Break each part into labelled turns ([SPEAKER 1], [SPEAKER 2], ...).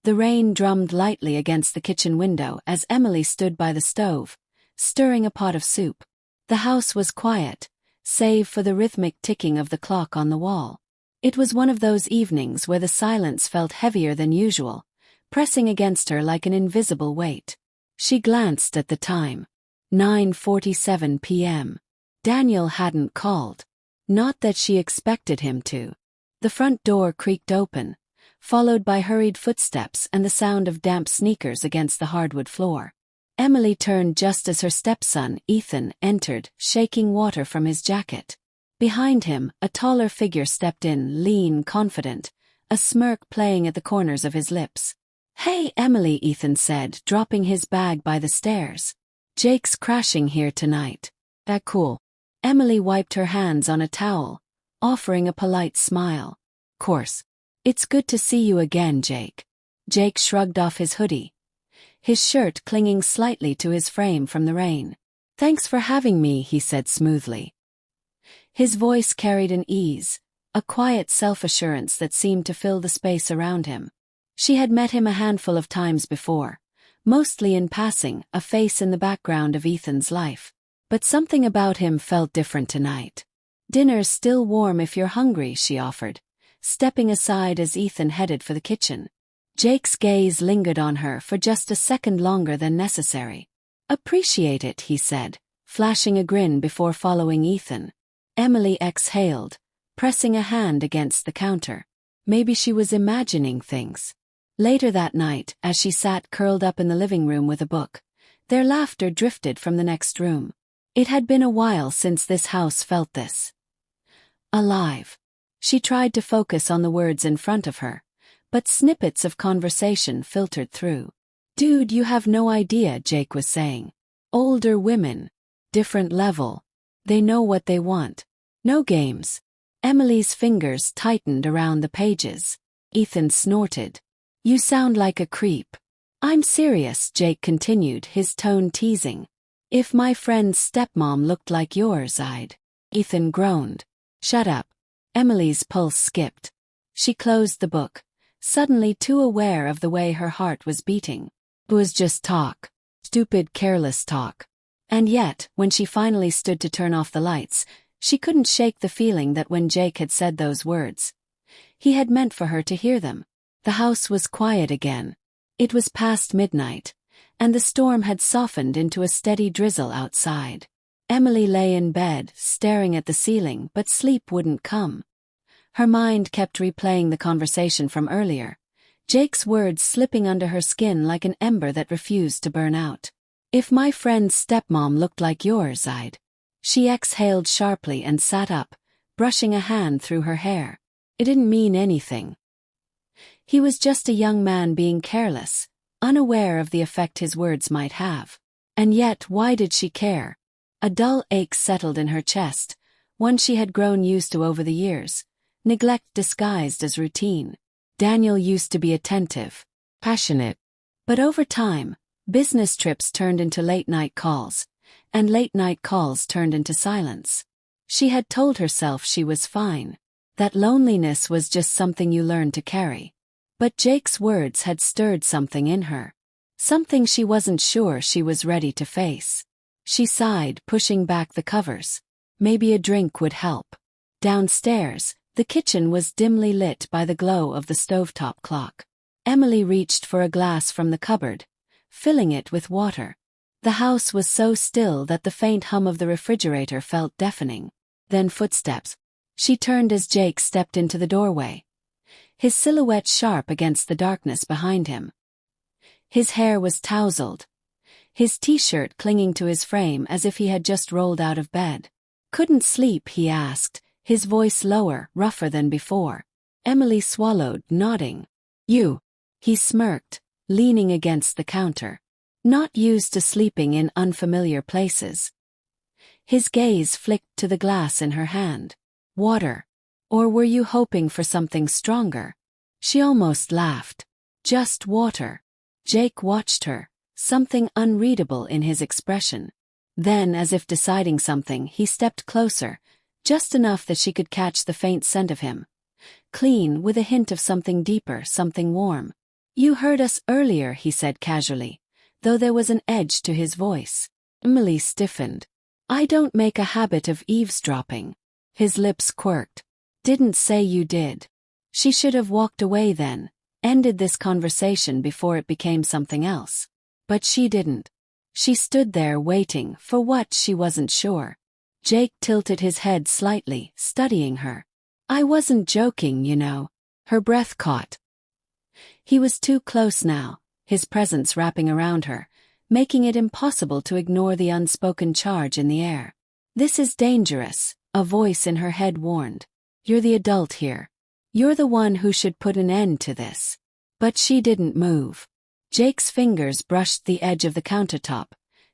[SPEAKER 1] The rain drummed lightly against the kitchen window as Emily stood by the stove, stirring a pot of soup. The house was quiet, save for the rhythmic ticking of the clock on the wall. It was one of those evenings where the silence felt heavier than usual, pressing against her like an invisible weight. She glanced at the time. 9:47 p.m. Daniel hadn't called. Not that she expected him to. The front door creaked open, followed by hurried footsteps and the sound of damp sneakers against the hardwood floor. Emily turned just as her stepson, Ethan, entered, shaking water from his jacket. Behind him, a taller figure stepped in, lean, confident, a smirk playing at the corners of his lips. "Hey, Emily," Ethan said, dropping his bag by the stairs. "Jake's crashing here tonight." "That cool." Emily wiped her hands on a towel, offering a polite smile. "Course. It's good to see you again, Jake." Jake shrugged off his hoodie, his shirt clinging slightly to his frame from the rain. "Thanks for having me," he said smoothly. His voice carried an ease, a quiet self-assurance that seemed to fill the space around him. She had met him a handful of times before, mostly in passing, a face in the background of Ethan's life. But something about him felt different tonight. "Dinner's still warm if you're hungry," she offered, stepping aside as Ethan headed for the kitchen. Jake's gaze lingered on her for just a second longer than necessary. "Appreciate it," he said, flashing a grin before following Ethan. Emily exhaled, pressing a hand against the counter. Maybe she was imagining things. Later that night, as she sat curled up in the living room with a book, their laughter drifted from the next room. It had been a while since this house felt this alive. She tried to focus on the words in front of her, but snippets of conversation filtered through. "Dude, you have no idea," Jake was saying. "Older women. Different level. They know what they want. No games." Emily's fingers tightened around the pages. Ethan snorted. "You sound like a creep." "I'm serious," Jake continued, his tone teasing. "If my friend's stepmom looked like yours, I'd." Ethan groaned. "Shut up." Emily's pulse skipped. She closed the book, suddenly too aware of the way her heart was beating. It was just talk. Stupid, careless talk. And yet, when she finally stood to turn off the lights, she couldn't shake the feeling that when Jake had said those words, he had meant for her to hear them. The house was quiet again. It was past midnight, and the storm had softened into a steady drizzle outside. Emily lay in bed, staring at the ceiling, but sleep wouldn't come. Her mind kept replaying the conversation from earlier, Jake's words slipping under her skin like an ember that refused to burn out. "If my friend's stepmom looked like yours, I'd." She exhaled sharply and sat up, brushing a hand through her hair. It didn't mean anything. He was just a young man being careless, unaware of the effect his words might have. And yet, why did she care? A dull ache settled in her chest, one she had grown used to over the years, neglect disguised as routine. Daniel used to be attentive, passionate. But over time, business trips turned into late-night calls, and late-night calls turned into silence. She had told herself she was fine, that loneliness was just something you learned to carry. But Jake's words had stirred something in her, something she wasn't sure she was ready to face. She sighed, pushing back the covers. Maybe a drink would help. Downstairs, the kitchen was dimly lit by the glow of the stovetop clock. Emily reached for a glass from the cupboard, filling it with water. The house was so still that the faint hum of the refrigerator felt deafening. Then footsteps. She turned as Jake stepped into the doorway, his silhouette sharp against the darkness behind him. His hair was tousled, his t-shirt clinging to his frame as if he had just rolled out of bed. "Couldn't sleep?" he asked, his voice lower, rougher than before. Emily swallowed, nodding. "You?" He smirked, leaning against the counter. Not used to sleeping in unfamiliar places. His gaze flicked to the glass in her hand. "Water. Or were you hoping for something stronger?" She almost laughed. "Just water." Jake watched her, something unreadable in his expression. Then, as if deciding something, he stepped closer, just enough that she could catch the faint scent of him. Clean, with a hint of something deeper, something warm. You heard us earlier, he said casually, though there was an edge to his voice. Emily stiffened. I don't make a habit of eavesdropping. His lips quirked. Didn't say you did. She should have walked away then, ended this conversation before it became something else. But she didn't. She stood there waiting for what she wasn't sure. Jake tilted his head slightly, studying her. I wasn't joking, you know. Her breath caught. He was too close now, his presence wrapping around her, making it impossible to ignore the unspoken charge in the air. This is dangerous, a voice in her head warned. You're the adult here. You're the one who should put an end to this. But she didn't move. Jake's fingers brushed the edge of the countertop,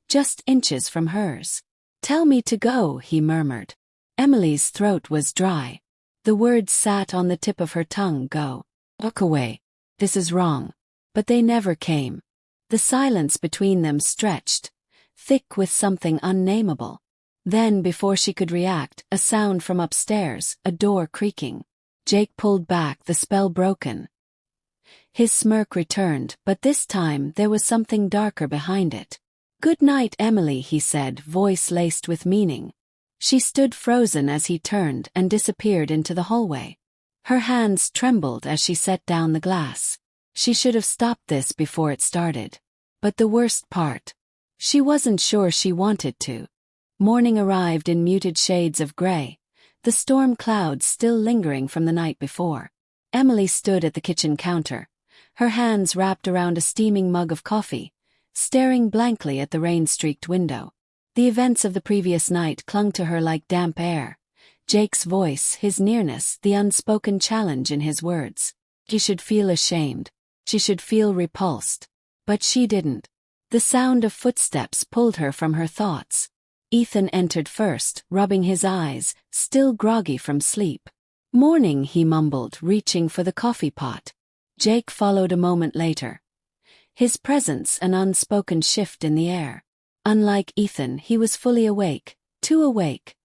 [SPEAKER 1] just inches from hers. Tell me to go, he murmured. Emily's throat was dry. The words sat on the tip of her tongue. Go. Look away. This is wrong. But they never came. The silence between them stretched, thick with something unnameable. Then, before she could react, a sound from upstairs, a door creaking. Jake pulled back, the spell broken. His smirk returned, but this time there was something darker behind it. Good night, Emily, he said, voice laced with meaning. She stood frozen as he turned and disappeared into the hallway. Her hands trembled as she set down the glass. She should have stopped this before it started. But the worst part. She wasn't sure she wanted to. Morning arrived in muted shades of gray, the storm clouds still lingering from the night before. Emily stood at the kitchen counter, her hands wrapped around a steaming mug of coffee, staring blankly at the rain-streaked window. The events of the previous night clung to her like damp air. Jake's voice, his nearness, the unspoken challenge in his words. She should feel ashamed. She should feel repulsed. But she didn't. The sound of footsteps pulled her from her thoughts. Ethan entered first, rubbing his eyes, still groggy from sleep. Morning, he mumbled, reaching for the coffee pot. Jake followed a moment later. His presence an unspoken shift in the air. Unlike Ethan, he was fully awake, too awake.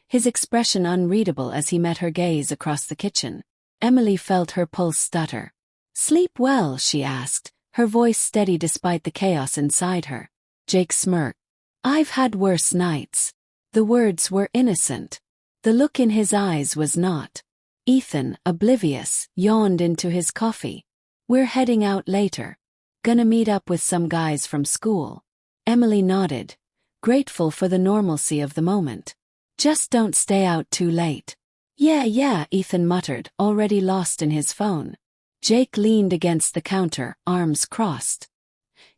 [SPEAKER 1] His expression unreadable as he met her gaze across the kitchen. Emily felt her pulse stutter. Sleep well, she asked, her voice steady despite the chaos inside her. Jake smirked. I've had worse nights. The words were innocent. The look in his eyes was not. Ethan, oblivious, yawned into his coffee. We're heading out later. Gonna meet up with some guys from school. Emily nodded, grateful for the normalcy of the moment. Just don't stay out too late. Yeah, Ethan muttered, already lost in his phone. Jake leaned against the counter, arms crossed.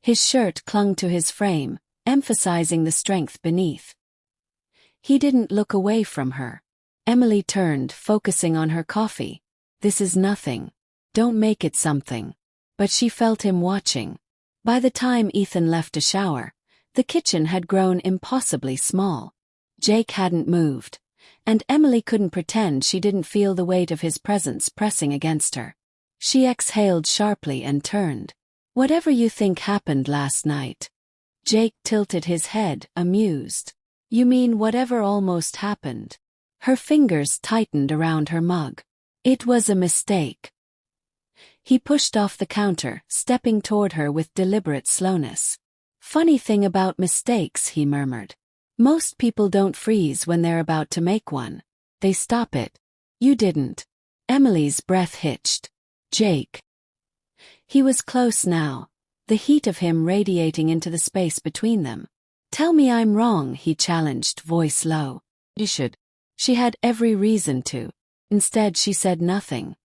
[SPEAKER 1] His shirt clung to his frame, emphasizing the strength beneath. He didn't look away from her. Emily turned, focusing on her coffee. This is nothing. Don't make it something. But she felt him watching. By the time Ethan left to shower, the kitchen had grown impossibly small. Jake hadn't moved, and Emily couldn't pretend she didn't feel the weight of his presence pressing against her. She exhaled sharply and turned. Whatever you think happened last night. Jake tilted his head, amused. You mean whatever almost happened? Her fingers tightened around her mug. It was a mistake. He pushed off the counter, stepping toward her with deliberate slowness. Funny thing about mistakes, he murmured. Most people don't freeze when they're about to make one. They stop it. You didn't. Emily's breath hitched. Jake. He was close now, the heat of him radiating into the space between them. Tell me I'm wrong, he challenged, voice low. You should. She had every reason to. Instead, she said nothing.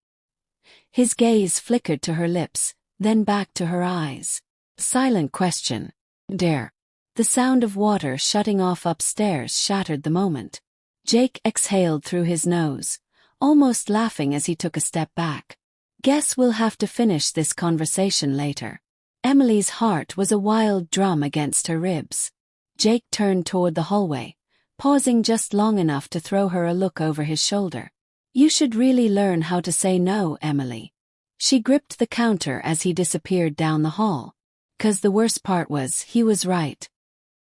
[SPEAKER 1] His gaze flickered to her lips, then back to her eyes. Silent question. Dare. The sound of water shutting off upstairs shattered the moment. Jake exhaled through his nose, almost laughing as he took a step back. Guess we'll have to finish this conversation later. Emily's heart was a wild drum against her ribs. Jake turned toward the hallway, pausing just long enough to throw her a look over his shoulder. You should really learn how to say no, Emily. She gripped the counter as he disappeared down the hall. 'Cause the worst part was, he was right.